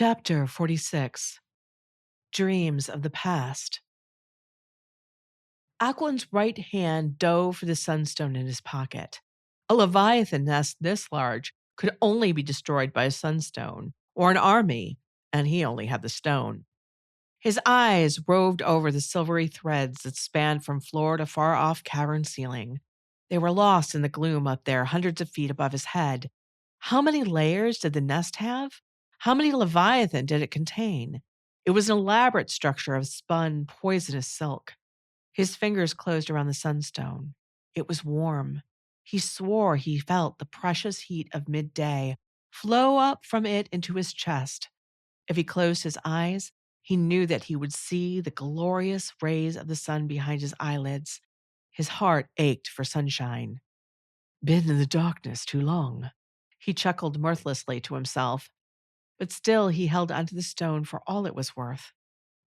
Chapter 46. Dreams of the Past. Aquilon's right hand dove for the sunstone in his pocket. A leviathan nest this large could only be destroyed by a sunstone or an army, and he only had the stone. His eyes roved over the silvery threads that spanned from floor to far off cavern ceiling. They were lost in the gloom up there, hundreds of feet above his head. How many layers did the nest have? How many leviathan did it contain? It was an elaborate structure of spun, poisonous silk. His fingers closed around the sunstone. It was warm. He swore he felt the precious heat of midday flow up from it into his chest. If he closed his eyes, he knew that he would see the glorious rays of the sun behind his eyelids. His heart ached for sunshine. Been in the darkness too long. He chuckled mirthlessly to himself, but still he held onto the stone for all it was worth.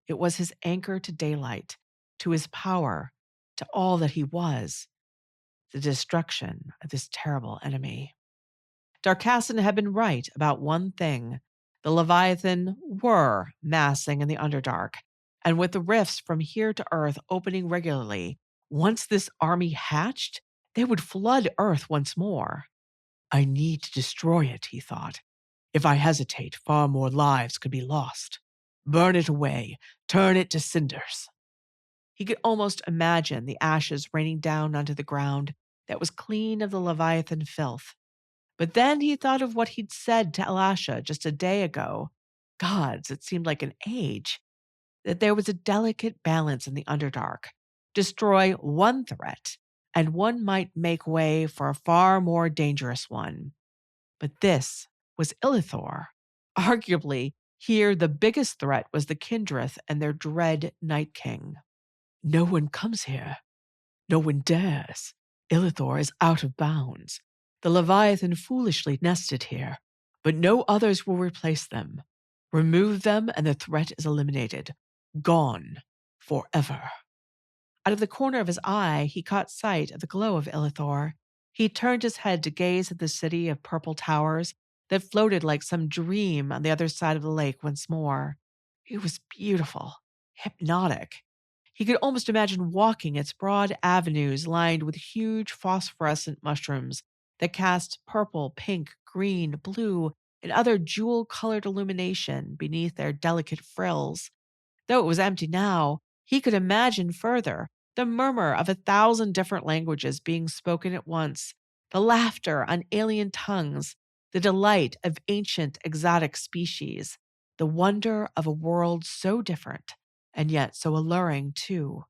It was his anchor to daylight, to his power, to all that he was, the destruction of this terrible enemy. Darkasson had been right about one thing. The Leviathan were massing in the Underdark, and with the rifts from here to Earth opening regularly, once this army hatched, they would flood Earth once more. I need to destroy it, he thought. If I hesitate, far more lives could be lost. Burn it away, turn it to cinders. He could almost imagine the ashes raining down onto the ground that was clean of the Leviathan filth. But then he thought of what he'd said to Elisha just a day ago. Gods, it seemed like an age. That there was a delicate balance in the Underdark. Destroy one threat, and one might make way for a far more dangerous one. But this was Illithor. Arguably, here the biggest threat was the Kindreth and their dread Night King. No one comes here. No one dares. Illithor is out of bounds. The Leviathan foolishly nested here, but no others will replace them. Remove them and the threat is eliminated. Gone. Forever. Out of the corner of his eye, he caught sight of the glow of Illithor. He turned his head to gaze at the city of purple towers that floated like some dream on the other side of the lake once more. It was beautiful, hypnotic. He could almost imagine walking its broad avenues lined with huge phosphorescent mushrooms that cast purple, pink, green, blue, and other jewel-colored illumination beneath their delicate frills. Though it was empty now, he could imagine further the murmur of 1,000 different languages being spoken at once, the laughter on alien tongues, the delight of ancient exotic species, the wonder of a world so different and yet so alluring too.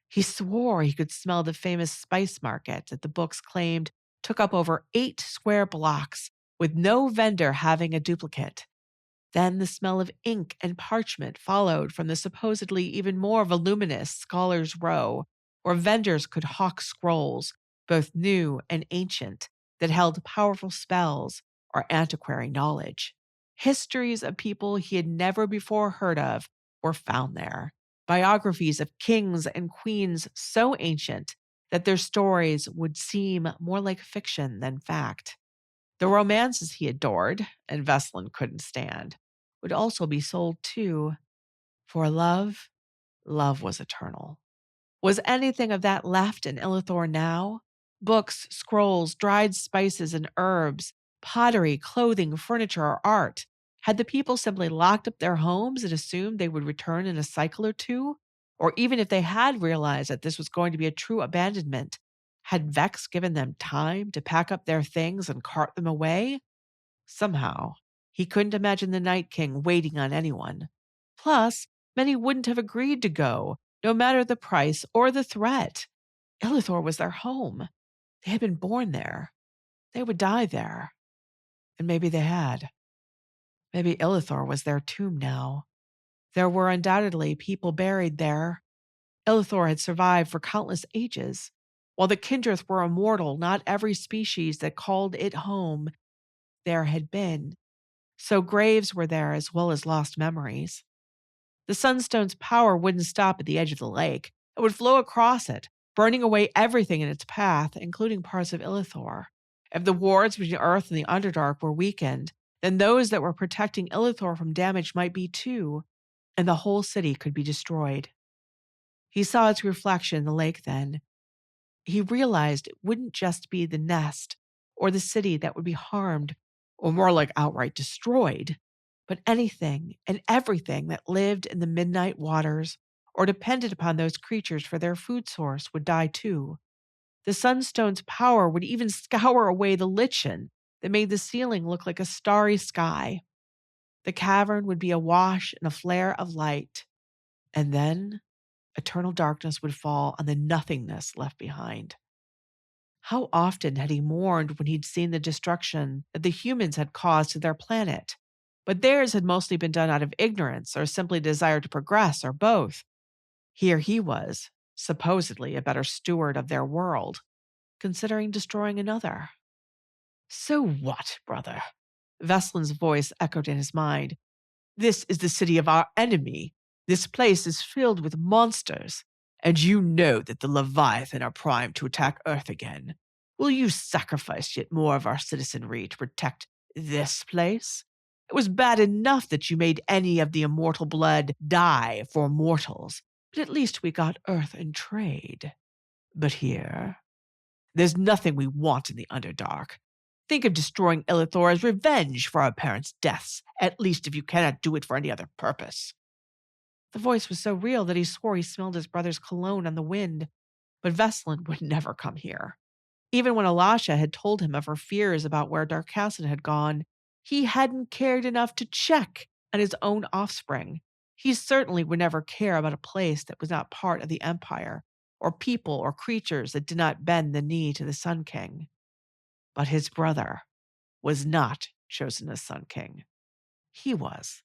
He swore he could smell the famous spice market that the books claimed took up over 8 square blocks, with no vendor having a duplicate. Then the smell of ink and parchment followed from the supposedly even more voluminous Scholars' Row, where vendors could hawk scrolls, both new and ancient, that held powerful spells or antiquary knowledge. Histories of people he had never before heard of were found there. Biographies of kings and queens so ancient that their stories would seem more like fiction than fact. The romances he adored, and Veslin couldn't stand, would also be sold too. For love, love was eternal. Was anything of that left in Illithor now? Books, scrolls, dried spices and herbs, pottery, clothing, furniture, or art. Had the people simply locked up their homes and assumed they would return in a cycle or two? Or even if they had realized that this was going to be a true abandonment, had Vex given them time to pack up their things and cart them away? Somehow, he couldn't imagine the Night King waiting on anyone. Plus, many wouldn't have agreed to go, no matter the price or the threat. Illithor was their home. They had been born there. They would die there. And maybe they had. Maybe Illithor was their tomb now. There were undoubtedly people buried there. Illithor had survived for countless ages. While the Kindreth were immortal, not every species that called it home there had been. So graves were there as well as lost memories. The Sunstone's power wouldn't stop at the edge of the lake. It would flow across it, burning away everything in its path, including parts of Illithor. If the wards between Earth and the Underdark were weakened, then those that were protecting Illithor from damage might be too, and the whole city could be destroyed. He saw its reflection in the lake then. He realized it wouldn't just be the nest or the city that would be harmed, or more like outright destroyed, but anything and everything that lived in the midnight waters or depended upon those creatures for their food source would die too. The sunstone's power would even scour away the lichen that made the ceiling look like a starry sky. The cavern would be awash in a flare of light, and then eternal darkness would fall on the nothingness left behind. How often had he mourned when he'd seen the destruction that the humans had caused to their planet? But theirs had mostly been done out of ignorance or simply desire to progress, or both. Here he was, supposedly a better steward of their world, considering destroying another. So what, brother? Veslin's voice echoed in his mind. This is the city of our enemy. This place is filled with monsters, and you know that the Leviathan are primed to attack Earth again. Will you sacrifice yet more of our citizenry to protect this place? It was bad enough that you made any of the immortal blood die for mortals, but at least we got Earth in trade. But here, there's nothing we want in the Underdark. Think of destroying Illithor as revenge for our parents' deaths, at least if you cannot do it for any other purpose. The voice was so real that he swore he smelled his brother's cologne on the wind, but Veslin would never come here. Even when Elisha had told him of her fears about where Darkassan had gone, he hadn't cared enough to check on his own offspring. He certainly would never care about a place that was not part of the Empire, or people or creatures that did not bend the knee to the Sun King. But his brother was not chosen as Sun King. He was.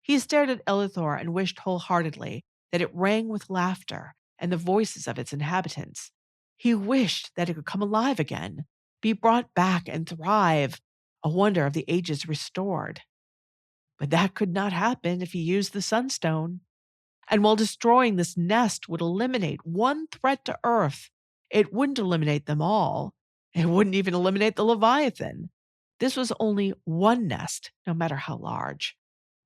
He stared at Illithor and wished wholeheartedly that it rang with laughter and the voices of its inhabitants. He wished that it could come alive again, be brought back and thrive, a wonder of the ages restored. But that could not happen if he used the Sunstone. And while destroying this nest would eliminate one threat to Earth, it wouldn't eliminate them all. It wouldn't even eliminate the Leviathan. This was only one nest, no matter how large.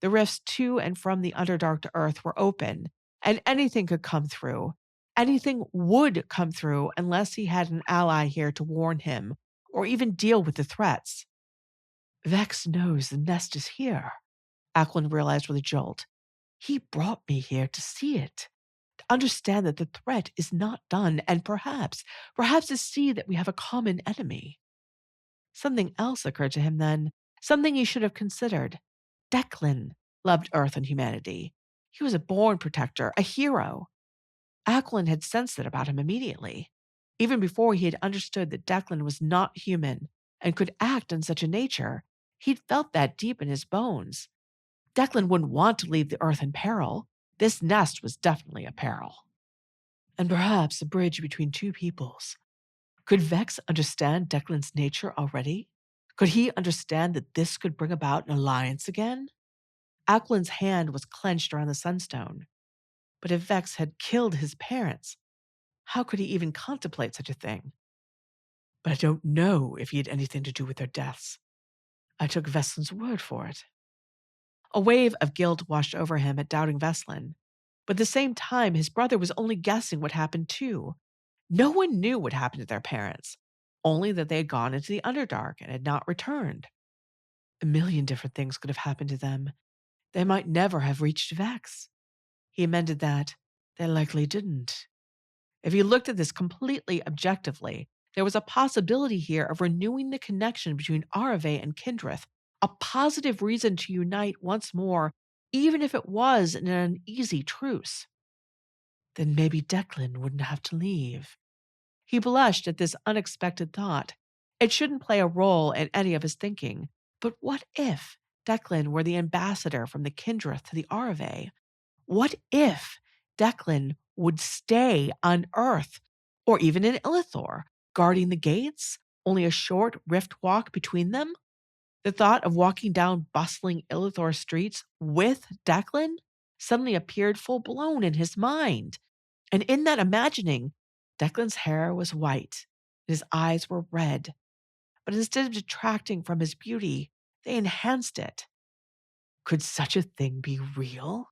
The rifts to and from the Underdark to Earth were open, and anything could come through. Anything would come through unless he had an ally here to warn him, or even deal with the threats. Vex knows the nest is here, Aklin realized with a jolt. He brought me here to see it, to understand that the threat is not done, and perhaps to see that we have a common enemy. Something else occurred to him then, something he should have considered. Declan loved Earth and humanity. He was a born protector, a hero. Aklin had sensed it about him immediately, even before he had understood that Declan was not human and could act in such a nature. He'd felt that deep in his bones. Declan wouldn't want to leave the Earth in peril. This nest was definitely a peril. And perhaps a bridge between two peoples. Could Vex understand Declan's nature already? Could he understand that this could bring about an alliance again? Acklin's hand was clenched around the Sunstone. But if Vex had killed his parents, how could he even contemplate such a thing? But I don't know if he had anything to do with their deaths. I took Veslin's word for it. A wave of guilt washed over him at doubting Veslin. But at the same time, his brother was only guessing what happened too. No one knew what happened to their parents, only that they had gone into the Underdark and had not returned. A million different things could have happened to them. They might never have reached Vex. He amended that. They likely didn't. If he looked at this completely objectively, there was a possibility here of renewing the connection between Arave and Kindrith, a positive reason to unite once more, even if it was in an uneasy truce. Then maybe Declan wouldn't have to leave. He blushed at this unexpected thought. It shouldn't play a role in any of his thinking, but what if Declan were the ambassador from the Kindrith to the Arave? What if Declan would stay on Earth, or even in Illithor, guarding the gates, only a short rift walk between them? The thought of walking down bustling Illithor streets with Declan suddenly appeared full blown in his mind. And in that imagining, Declan's hair was white, and his eyes were red. But instead of detracting from his beauty, They enhanced it. Could such a thing be real?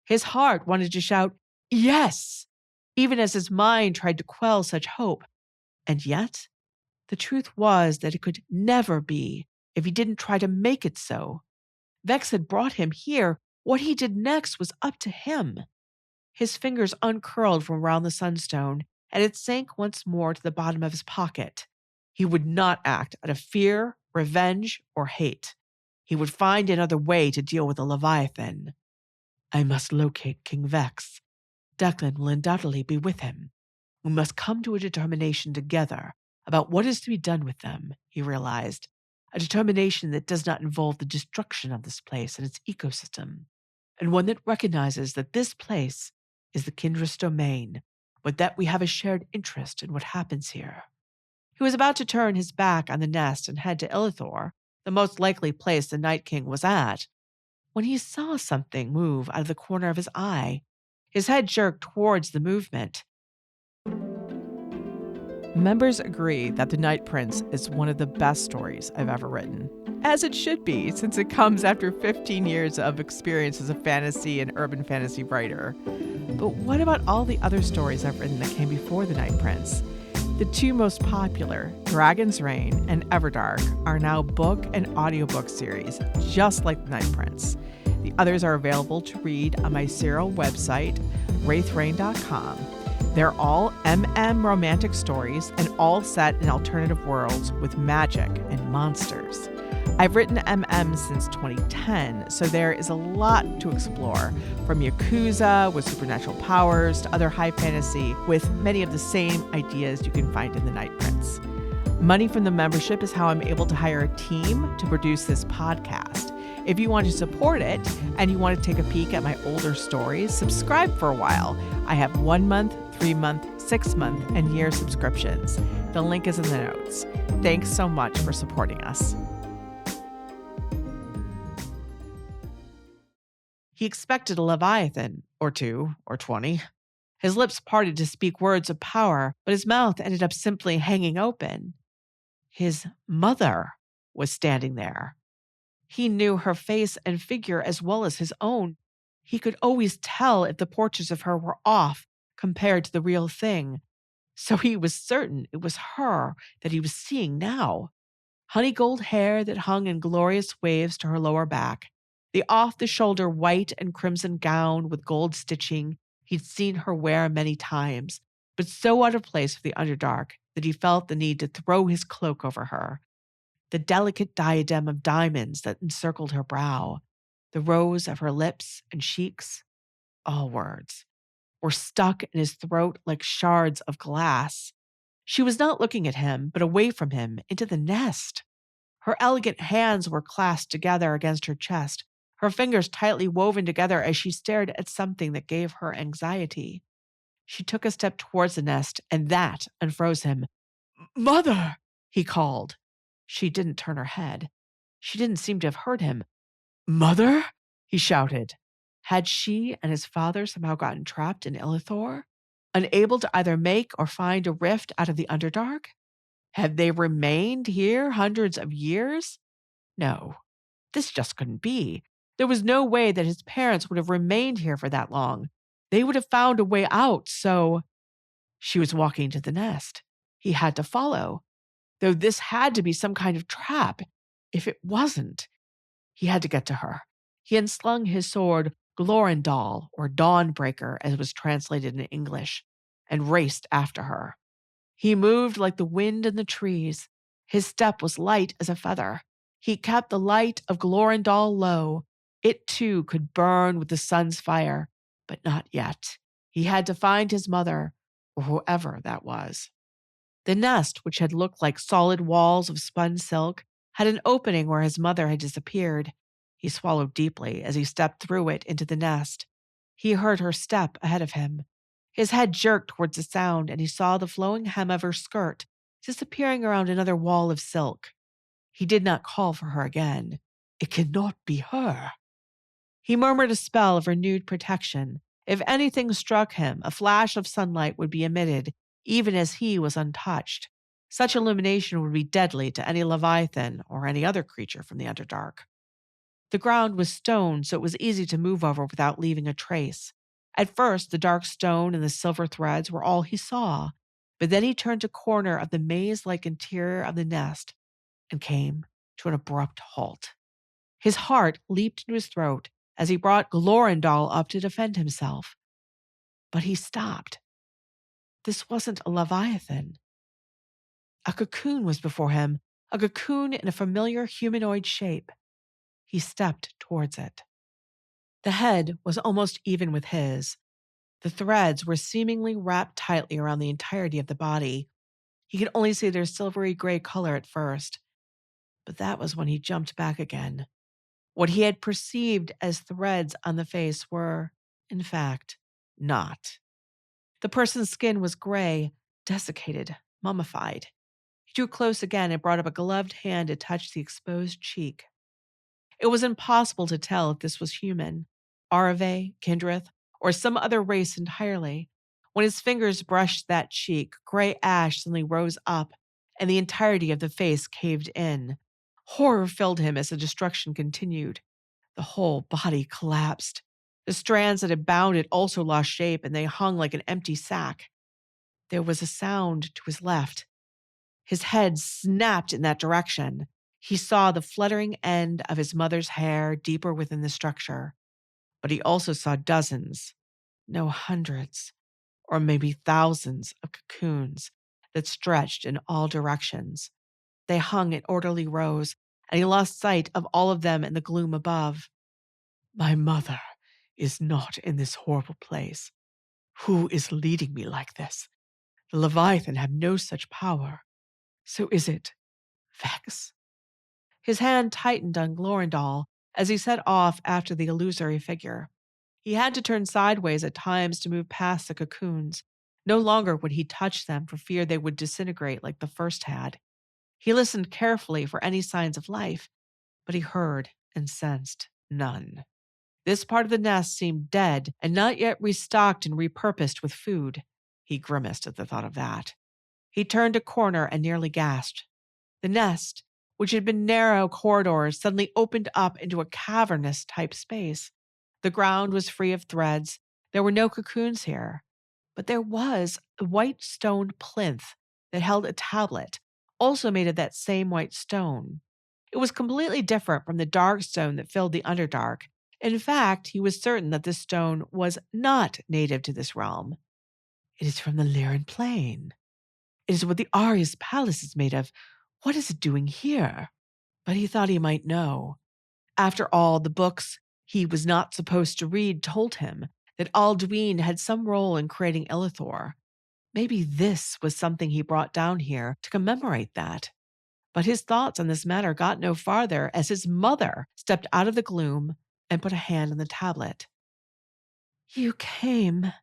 His heart wanted to shout, yes, even as his mind tried to quell such hope. And yet, the truth was that it could never be if he didn't try to make it so. Vex had brought him here. What he did next was up to him. His fingers uncurled from around the sunstone, and it sank once more to the bottom of his pocket. He would not act out of fear, revenge, or hate. He would find another way to deal with the Leviathan. I must locate King Vex. Declan will undoubtedly be with him. We must come to a determination together about what is to be done with them, he realized. A determination that does not involve the destruction of this place and its ecosystem, and one that recognizes that this place is the Kindred's domain, but that we have a shared interest in what happens here. He was about to turn his back on the nest and head to Illithor, the most likely place the Night King was at, when he saw something move out of the corner of his eye. His head jerked towards the movement. Members agree that The Night Prince is one of the best stories I've ever written. As it should be, since it comes after 15 years of experience as a fantasy and urban fantasy writer. But what about all the other stories I've written that came before The Night Prince? The two most popular, Dragon's Reign and Everdark, are now book and audiobook series, just like The Night Prince. The others are available to read on my serial website, wraithrain.com. They're all romantic stories and all set in alternative worlds with magic and monsters. I've written since 2010, so there is a lot to explore, from Yakuza with supernatural powers to other high fantasy with many of the same ideas you can find in The Night Prince. Money from the membership is how I'm able to hire a team to produce this podcast. If you want to support it and you want to take a peek at my older stories, subscribe for a while. I have 1 month, 3 month, 6 month, and year subscriptions. The link is in the notes. Thanks so much for supporting us. He expected a Leviathan, or 2, or 20. His lips parted to speak words of power, but his mouth ended up simply hanging open. His mother was standing there. He knew her face and figure as well as his own. He could always tell if the portraits of her were off compared to the real thing. So he was certain it was her that he was seeing now. Honey gold hair that hung in glorious waves to her lower back, the off-the-shoulder white and crimson gown with gold stitching he'd seen her wear many times, but so out of place for the Underdark that he felt the need to throw his cloak over her. The delicate diadem of diamonds that encircled her brow, the rose of her lips and cheeks, all words, were stuck in his throat like shards of glass. She was not looking at him, but away from him, into the nest. Her elegant hands were clasped together against her chest, her fingers tightly woven together as she stared at something that gave her anxiety. She took a step towards the nest, and that unfroze him. "Mother!" he called. She didn't turn her head. She didn't seem to have heard him. "Mother?" he shouted. Had she and his father somehow gotten trapped in Illithor, unable to either make or find a rift out of the Underdark? Had they remained here hundreds of years? No, this just couldn't be. There was no way that his parents would have remained here for that long. They would have found a way out, so she was walking to the nest. He had to follow. Though this had to be some kind of trap. If it wasn't, he had to get to her. He unslung his sword, Glorindal, or Dawnbreaker, as it was translated in English, and raced after her. He moved like the wind in the trees. His step was light as a feather. He kept the light of Glorindal low. It too could burn with the sun's fire, but not yet. He had to find his mother, or whoever that was. The nest, which had looked like solid walls of spun silk, had an opening where his mother had disappeared. He swallowed deeply as he stepped through it into the nest. He heard her step ahead of him. His head jerked towards the sound, and he saw the flowing hem of her skirt disappearing around another wall of silk. He did not call for her again. It cannot be her. He murmured a spell of renewed protection. If anything struck him, a flash of sunlight would be emitted, even as he was untouched. Such illumination would be deadly to any leviathan or any other creature from the Underdark. The ground was stone, so it was easy to move over without leaving a trace. At first, the dark stone and the silver threads were all he saw, but then he turned a corner of the maze-like interior of the nest and came to an abrupt halt. His heart leaped into his throat as he brought Glorindal up to defend himself. But he stopped. This wasn't a leviathan. A cocoon was before him, a cocoon in a familiar humanoid shape. He stepped towards it. The head was almost even with his. The threads were seemingly wrapped tightly around the entirety of the body. He could only see their silvery gray color at first. But that was when he jumped back again. What he had perceived as threads on the face were, in fact, not. The person's skin was gray, desiccated, mummified. He drew close again and brought up a gloved hand to touch the exposed cheek. It was impossible to tell if this was human, Arave, Kindrith, or some other race entirely. When his fingers brushed that cheek, gray ash suddenly rose up, and the entirety of the face caved in. Horror filled him as the destruction continued. The whole body collapsed. The strands that had bound it also lost shape, and they hung like an empty sack. There was a sound to his left. His head snapped in that direction. He saw the fluttering end of his mother's hair deeper within the structure. But he also saw dozens, no hundreds, or maybe thousands of cocoons that stretched in all directions. They hung in orderly rows, and he lost sight of all of them in the gloom above. My mother is not in this horrible place. Who is leading me like this? The Leviathan have no such power. So is it Vex? His hand tightened on Glorindal as he set off after the illusory figure. He had to turn sideways at times to move past the cocoons. No longer would he touch them for fear they would disintegrate like the first had. He listened carefully for any signs of life, but he heard and sensed none. This part of the nest seemed dead and not yet restocked and repurposed with food. He grimaced at the thought of that. He turned a corner and nearly gasped. The nest, which had been narrow corridors, suddenly opened up into a cavernous type space. The ground was free of threads. There were no cocoons here. But there was a white stone plinth that held a tablet, also made of that same white stone. It was completely different from the dark stone that filled the Underdark. In fact, he was certain that this stone was not native to this realm. It is from the Lyran Plain. It is what the Aria's palace is made of. What is it doing here? But he thought he might know. After all, the books he was not supposed to read told him that Alduin had some role in creating Illithor. Maybe this was something he brought down here to commemorate that. But his thoughts on this matter got no farther as his mother stepped out of the gloom and put a hand on the tablet. You came,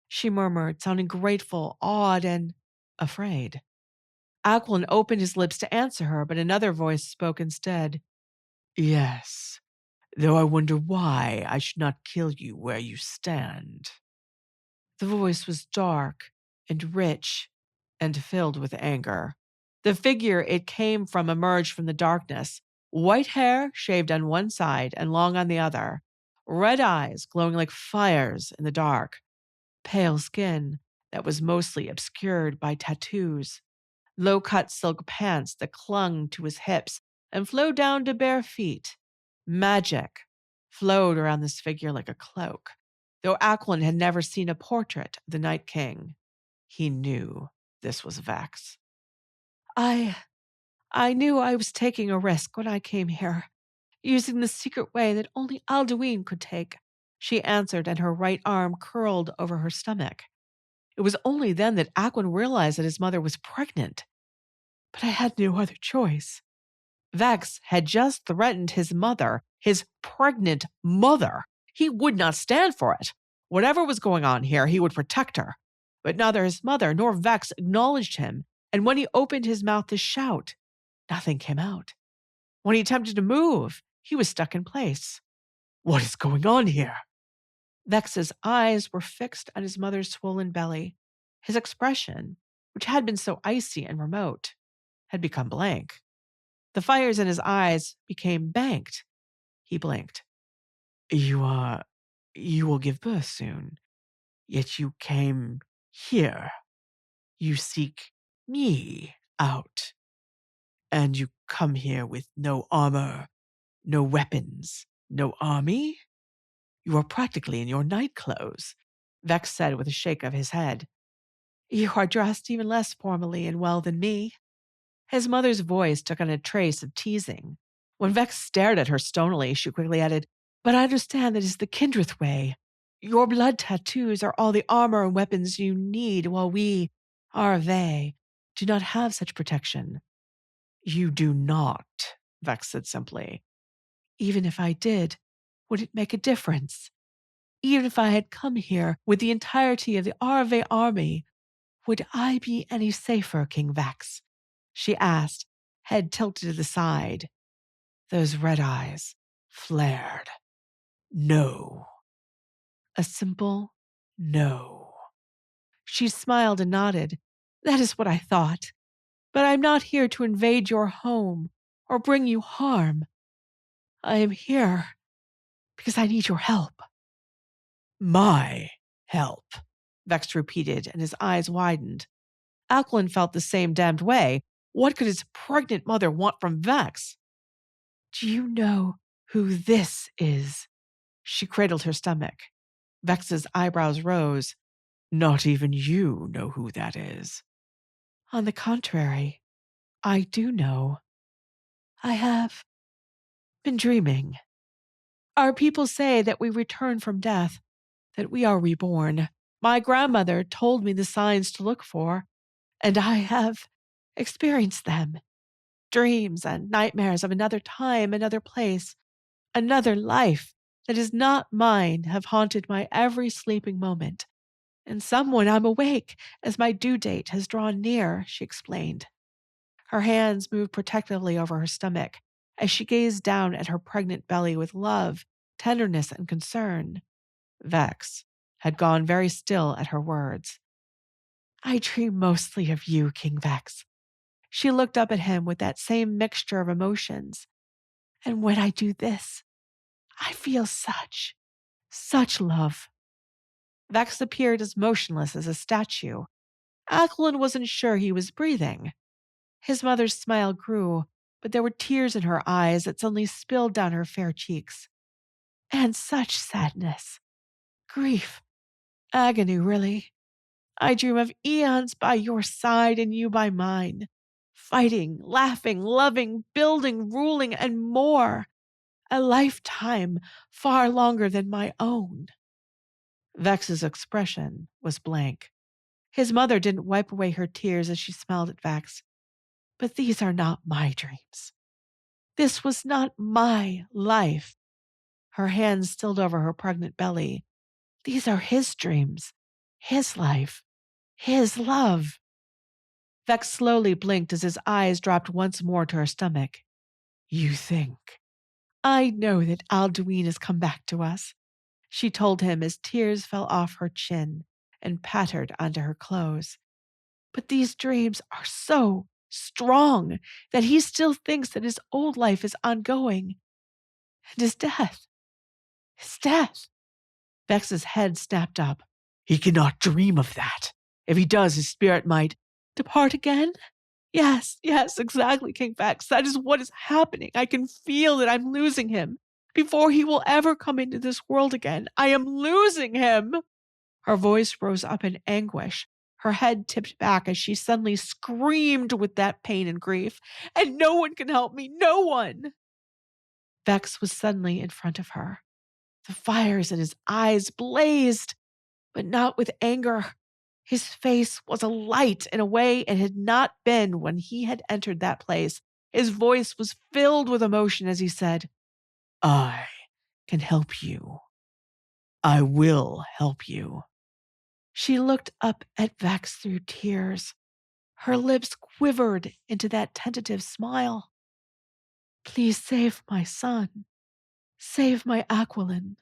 she murmured, sounding grateful, awed, and afraid. Aquilin opened his lips to answer her, but another voice spoke instead. Yes, though I wonder why I should not kill you where you stand. The voice was dark and rich and filled with anger. The figure it came from emerged from the darkness, white hair shaved on one side and long on the other, red eyes glowing like fires in the dark, pale skin that was mostly obscured by tattoos, low-cut silk pants that clung to his hips and flowed down to bare feet. Magic flowed around this figure like a cloak. Though Aquilin had never seen a portrait of the Night King, he knew this was Vex. I knew I was taking a risk when I came here, using the secret way that only Alduin could take, she answered, and her right arm curled over her stomach. It was only then that Aquilin realized that his mother was pregnant. But I had no other choice. Vex had just threatened his mother, his pregnant mother. He would not stand for it. Whatever was going on here, he would protect her. But neither his mother nor Vex acknowledged him, and when he opened his mouth to shout, nothing came out. When he attempted to move, he was stuck in place. What is going on here? Vex's eyes were fixed on his mother's swollen belly. His expression which had been so icy and remote, had become blank. The fires in his eyes became banked. He blinked. You will give birth soon, yet you came here. You seek me out, and you come here with no armor, no weapons, no army? You are practically in your night clothes, Vex said with a shake of his head. You are dressed even less formally and well than me. His mother's voice took on a trace of teasing. When Vex stared at her stonily, she quickly added, But I understand that is the Kindreth way. Your blood tattoos are all the armor and weapons you need, while we, Arve, do not have such protection. You do not, Vex said simply. Even if I did, would it make a difference? Even if I had come here with the entirety of the Arve army, would I be any safer, King Vex? She asked, head tilted to the side. Those red eyes flared. No. A simple no. She smiled and nodded. That is what I thought. But I'm not here to invade your home or bring you harm. I am here because I need your help. My help, Vex repeated, and his eyes widened. Alcuin felt the same damned way. What could his pregnant mother want from Vex? Do you know who this is? She cradled her stomach. Vex's eyebrows rose. Not even you know who that is. On the contrary, I do know. I have been dreaming. Our people say that we return from death, that we are reborn. My grandmother told me the signs to look for, and I have experienced them. Dreams and nightmares of another time, another place, another life that is not mine have haunted my every sleeping moment. And some when I'm awake, as my due date has drawn near, she explained. Her hands moved protectively over her stomach as she gazed down at her pregnant belly with love, tenderness, and concern. Vex had gone very still at her words. I dream mostly of you, King Vex. She looked up at him with that same mixture of emotions. And when I do this, I feel such love. Vex appeared as motionless as a statue. Ackland wasn't sure he was breathing. His mother's smile grew, but there were tears in her eyes that suddenly spilled down her fair cheeks. And such sadness. Grief. Agony, really. I dream of eons by your side and you by mine. Fighting, laughing, loving, building, ruling, and more. A lifetime far longer than my own. Vex's expression was blank. His mother didn't wipe away her tears as she smiled at Vex. But these are not my dreams. This was not my life. Her hands stilled over her pregnant belly. These are his dreams, his life, his love. Vex slowly blinked as his eyes dropped once more to her stomach. You think. I know that Alduin has come back to us, she told him as tears fell off her chin and pattered onto her clothes. But these dreams are so strong that he still thinks that his old life is ongoing. And his death. Vex's head snapped up. He cannot dream of that. If he does, his spirit might depart again. Yes, exactly, King Vex. That is what is happening. I can feel that I'm losing him. Before he will ever come into this world again, I am losing him. Her voice rose up in anguish. Her head tipped back as she suddenly screamed with that pain and grief. And no one can help me. No one. Vex was suddenly in front of her. The fires in his eyes blazed, but not with anger. His face was alight in a way it had not been when he had entered that place. His voice was filled with emotion as he said, I can help you. I will help you. She looked up at Vex through tears. Her lips quivered into that tentative smile. Please save my son. Save my Aquilin.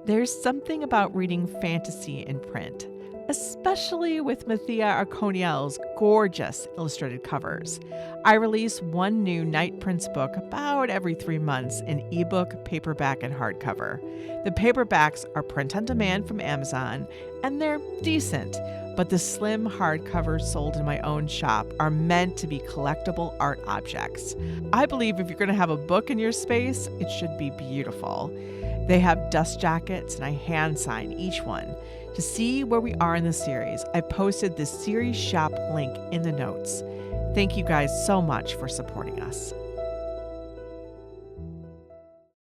There's something about reading fantasy in print, especially with Mathia Arconiel's gorgeous illustrated covers. I release one new Night Prince book about every 3 months in ebook, paperback, and hardcover. The paperbacks are print on demand from Amazon, and they're decent, but the slim hardcovers sold in my own shop are meant to be collectible art objects. I believe if you're going to have a book in your space, it should be beautiful. They have dust jackets, and I hand sign each one. To see where we are in the series, I posted the series shop link in the notes. Thank you guys so much for supporting us.